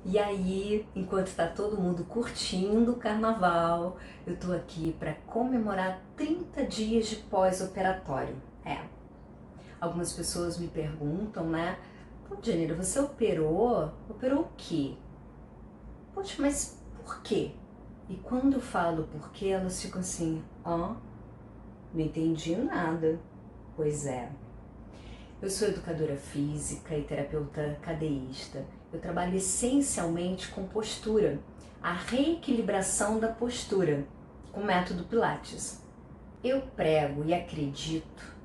E aí, enquanto está todo mundo curtindo o carnaval, eu tô aqui para comemorar 30 dias de pós-operatório. Algumas pessoas me perguntam, né? Pô, Janira, você operou? Operou o quê? Poxa, mas por quê? E quando eu falo por quê, elas ficam assim, não entendi nada. Pois é. Eu sou educadora física e terapeuta cadeísta. Eu trabalho essencialmente com postura, a reequilibração da postura, com o método Pilates. Eu prego e acredito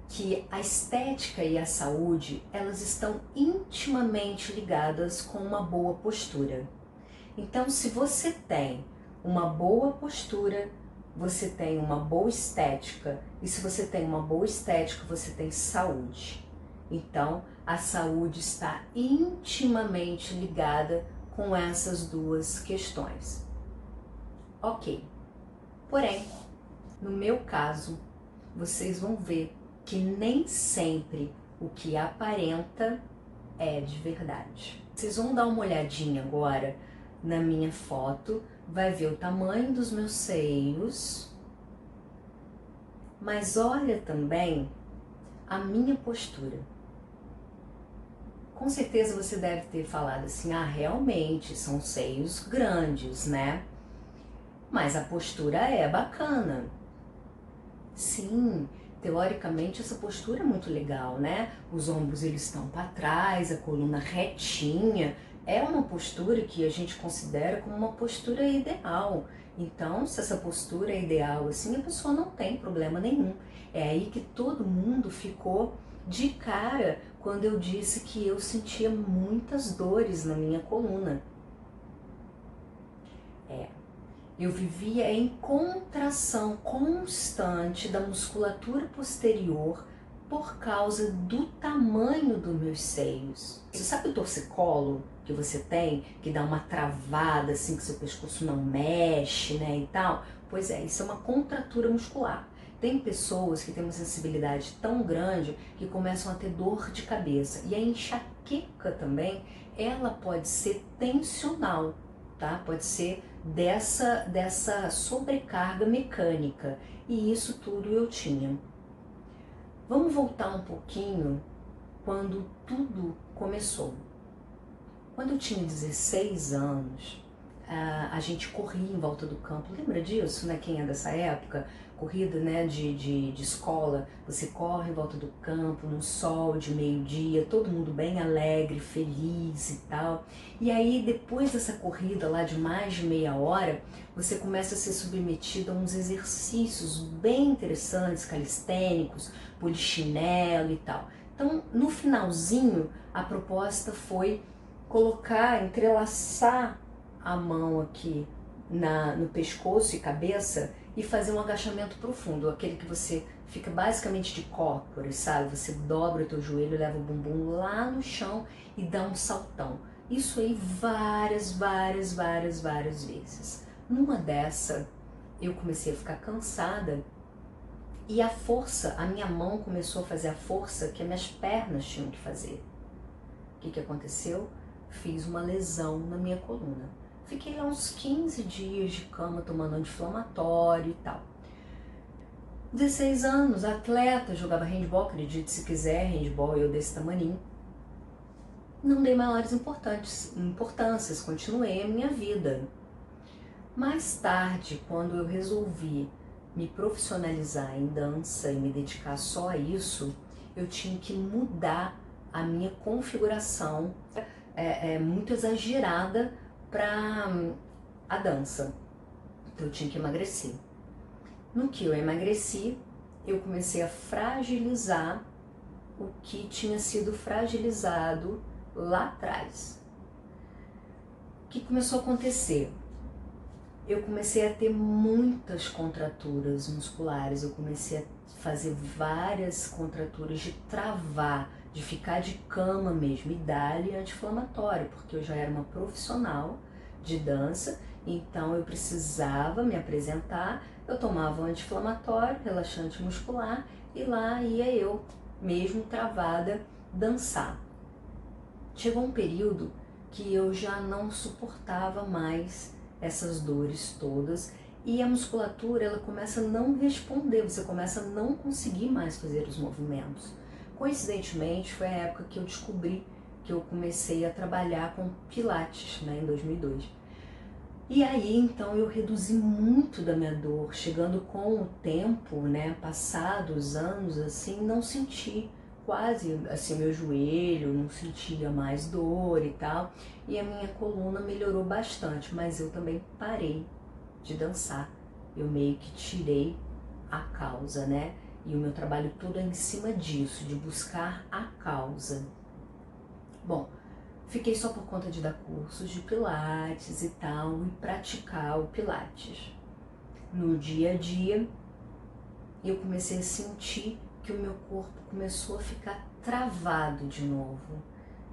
que a estética e a saúde, elas estão intimamente ligadas com uma boa postura. Então, se você tem uma boa postura, você tem uma boa estética, e se você tem uma boa estética, você tem saúde. Então, a saúde está intimamente ligada com essas duas questões. Ok, porém, no meu caso, vocês vão ver que nem sempre o que aparenta é de verdade. Vocês vão dar uma olhadinha agora na minha foto, vai ver o tamanho dos meus seios, mas olha também a minha postura. Com certeza você deve ter falado assim, realmente são seios grandes, né? Mas a postura é bacana. Sim, teoricamente essa postura é muito legal, né? Os ombros eles estão para trás, a coluna retinha. É uma postura que a gente considera como uma postura ideal. Então, se essa postura é ideal assim, a pessoa não tem problema nenhum. É aí que todo mundo ficou de cara quando eu disse que eu sentia muitas dores na minha coluna. Eu vivia em contração constante da musculatura posterior por causa do tamanho dos meus seios. Você sabe o torcicolo que você tem, que dá uma travada assim, que seu pescoço não mexe, né, e tal? Pois é, isso é uma contratura muscular. Tem pessoas que têm uma sensibilidade tão grande que começam a ter dor de cabeça. E a enxaqueca também, ela pode ser tensional, tá? Pode ser dessa sobrecarga mecânica, e isso tudo eu tinha. Vamos voltar um pouquinho quando tudo começou. Quando eu tinha 16 anos, a gente corria em volta do campo. Lembra disso, né? Quem é dessa época? Corrida, né, de escola. Você corre em volta do campo, no sol de meio-dia, todo mundo bem alegre, feliz e tal. E aí, depois dessa corrida lá de mais de meia hora, você começa a ser submetido a uns exercícios bem interessantes, calistênicos, polichinelo e tal. Então, no finalzinho, a proposta foi colocar, entrelaçar a mão aqui no pescoço e cabeça e fazer um agachamento profundo, aquele que você fica basicamente de cócoras, sabe? Você dobra o teu joelho, leva o bumbum lá no chão e dá um saltão. Isso aí várias vezes. Numa dessa, eu comecei a ficar cansada e a minha mão começou a fazer a força que as minhas pernas tinham que fazer. O que aconteceu? Fiz uma lesão na minha coluna. Fiquei lá uns 15 dias de cama tomando anti-inflamatório e tal. 16 anos, atleta, jogava handball, acredite se quiser, handball eu desse tamaninho. Não dei maiores importâncias, continuei a minha vida. Mais tarde, quando eu resolvi me profissionalizar em dança e me dedicar só a isso, eu tinha que mudar a minha configuração muito exagerada para a dança. Então eu tinha que emagrecer. No que eu emagreci, eu comecei a fragilizar o que tinha sido fragilizado lá atrás. O que começou a acontecer? Eu comecei a ter muitas contraturas musculares, eu comecei a fazer várias contraturas de travar, de ficar de cama mesmo, e dar-lhe anti-inflamatório, porque eu já era uma profissional de dança, então eu precisava me apresentar, eu tomava um anti-inflamatório, relaxante muscular, e lá ia eu, mesmo travada, dançar. Chegou um período que eu já não suportava mais essas dores todas e a musculatura ela começa a não responder, você começa a não conseguir mais fazer os movimentos. Coincidentemente, foi a época que eu descobri que eu comecei a trabalhar com Pilates, né, em 2002. E aí, então, eu reduzi muito da minha dor, chegando com o tempo, né, passados anos, assim, não senti quase, assim, meu joelho, não sentia mais dor e tal, e a minha coluna melhorou bastante, mas eu também parei de dançar, eu meio que tirei a causa, né, e o meu trabalho todo é em cima disso, de buscar a causa. Bom, fiquei só por conta de dar cursos de pilates e tal, e praticar o pilates. No dia a dia, eu comecei a sentir que o meu corpo começou a ficar travado de novo.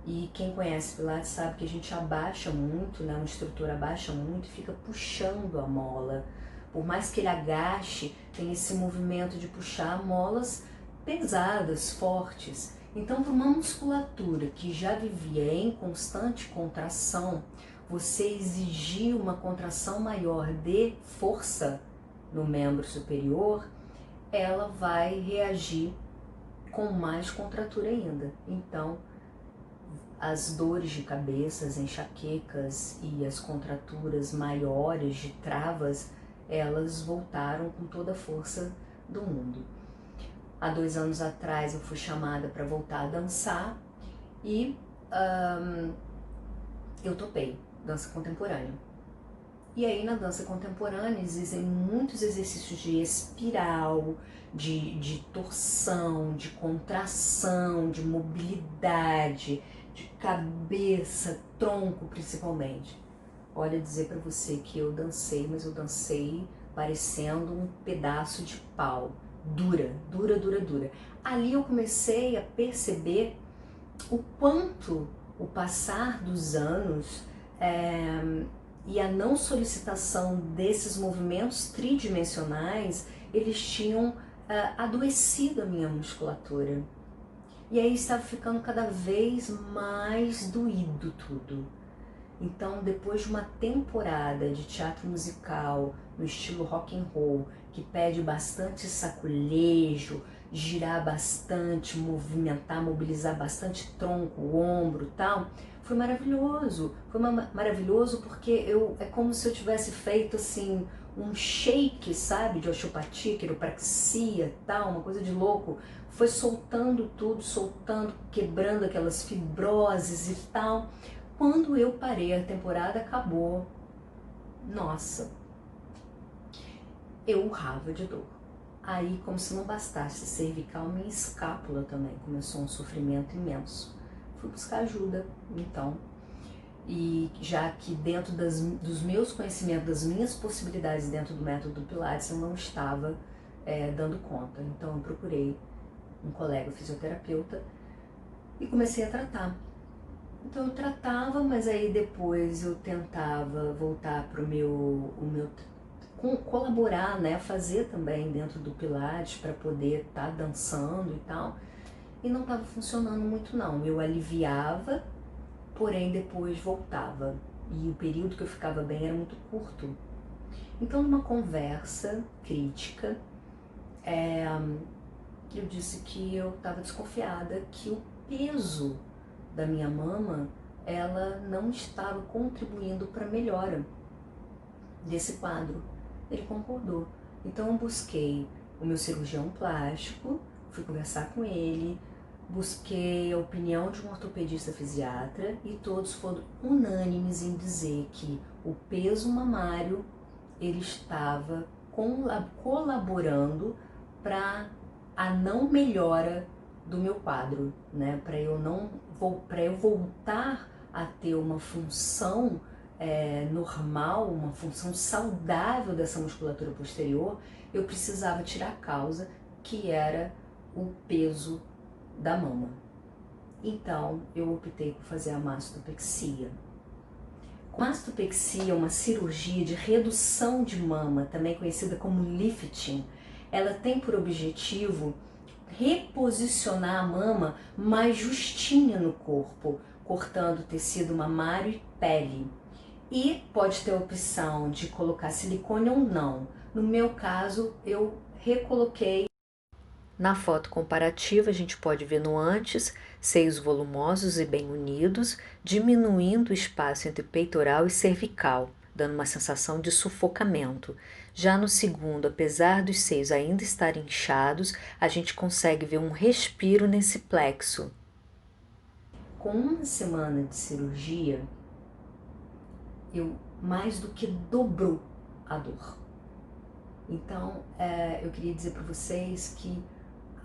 E quem conhece pilates sabe que a gente abaixa muito, né? O instrutor abaixa muito e fica puxando a mola. Por mais que ele agache, tem esse movimento de puxar molas pesadas, fortes. Então, para uma musculatura que já vivia em constante contração, você exigir uma contração maior de força no membro superior, ela vai reagir com mais contratura ainda. Então, as dores de cabeça, as enxaquecas e as contraturas maiores de travas, elas voltaram com toda a força do mundo. Há 2 anos atrás eu fui chamada para voltar a dançar e eu topei dança contemporânea. E aí na dança contemporânea existem muitos exercícios de espiral, de torção, de contração, de mobilidade, de cabeça, tronco principalmente. Olha, dizer para você que eu dancei, mas eu dancei parecendo um pedaço de pau. Dura, dura, dura, dura. Ali eu comecei a perceber o quanto o passar dos anos e a não solicitação desses movimentos tridimensionais, eles tinham adoecido a minha musculatura. E aí estava ficando cada vez mais doído tudo. Então, depois de uma temporada de teatro musical no estilo rock and roll, que pede bastante saculejo, girar bastante, movimentar, mobilizar bastante tronco, ombro e tal, foi maravilhoso. Foi maravilhoso porque é como se eu tivesse feito assim um shake, sabe, de osteopatia, quiropraxia e tal, uma coisa de louco. Foi soltando tudo, soltando, quebrando aquelas fibroses e tal. Quando eu parei, a temporada acabou, nossa, eu urrava de dor. Aí, como se não bastasse cervical, minha escápula também começou um sofrimento imenso. Fui buscar ajuda, então, e já que dentro dos meus conhecimentos, das minhas possibilidades dentro do método do Pilates, eu não estava dando conta. Então, eu procurei um colega fisioterapeuta e comecei a tratar. Então eu tratava, mas aí depois eu tentava voltar para o meu colaborar, né, fazer também dentro do Pilates para poder estar dançando e tal. E não estava funcionando muito não. Eu aliviava, porém depois voltava. E o período que eu ficava bem era muito curto. Então numa conversa crítica, eu disse que eu estava desconfiada que o peso da minha mama, ela não estava contribuindo para a melhora desse quadro. Ele concordou. Então eu busquei o meu cirurgião plástico, fui conversar com ele, busquei a opinião de um ortopedista fisiatra e todos foram unânimes em dizer que o peso mamário ele estava colaborando para a não melhora do meu quadro, né? Para eu voltar a ter uma função normal, uma função saudável dessa musculatura posterior, eu precisava tirar a causa, que era o peso da mama. Então, eu optei por fazer a mastopexia. Mastopexia é uma cirurgia de redução de mama, também conhecida como lifting. Ela tem por objetivo reposicionar a mama mais justinha no corpo, cortando tecido mamário e pele. E pode ter a opção de colocar silicone ou não. No meu caso, eu recoloquei. Na foto comparativa, a gente pode ver no antes, seios volumosos e bem unidos, diminuindo o espaço entre peitoral e cervical, dando uma sensação de sufocamento. Já no segundo, apesar dos seios ainda estarem inchados, a gente consegue ver um respiro nesse plexo. Com uma semana de cirurgia, eu mais do que dobrou a dor. Então, eu queria dizer para vocês que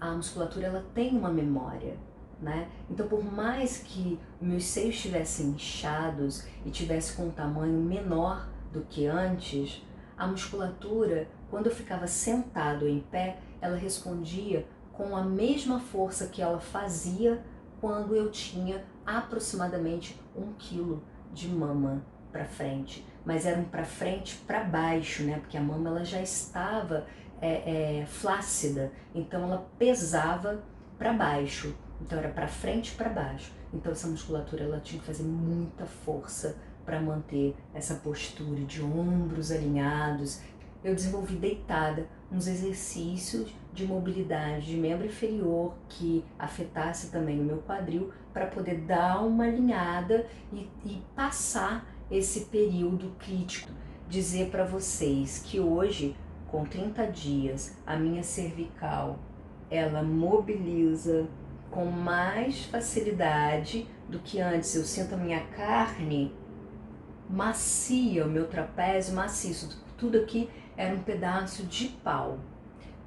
a musculatura ela tem uma memória, né? Então, por mais que meus seios estivessem inchados e tivesse com um tamanho menor do que antes, a musculatura, quando eu ficava sentado em pé, ela respondia com a mesma força que ela fazia quando eu tinha aproximadamente 1 quilo de mama para frente, mas era um para frente para baixo, né? Porque a mama ela já estava flácida, então ela pesava para baixo, então era para frente e para baixo. Então essa musculatura ela tinha que fazer muita força para manter essa postura de ombros alinhados. Eu desenvolvi deitada uns exercícios de mobilidade de membro inferior que afetasse também o meu quadril para poder dar uma alinhada e passar esse período crítico. Dizer para vocês que hoje, com 30 dias, a minha cervical ela mobiliza com mais facilidade do que antes. Eu sinto a minha carne macia, o meu trapézio maciço. Tudo aqui era um pedaço de pau.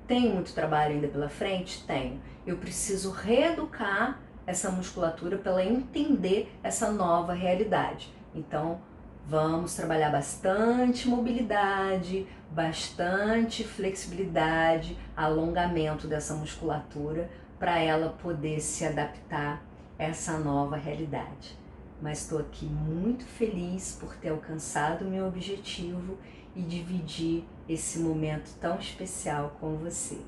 Tenho muito trabalho ainda pela frente? Tenho. Eu preciso reeducar essa musculatura para ela entender essa nova realidade. Então, vamos trabalhar bastante mobilidade, bastante flexibilidade, alongamento dessa musculatura para ela poder se adaptar a essa nova realidade. Mas estou aqui muito feliz por ter alcançado o meu objetivo e dividir esse momento tão especial com você.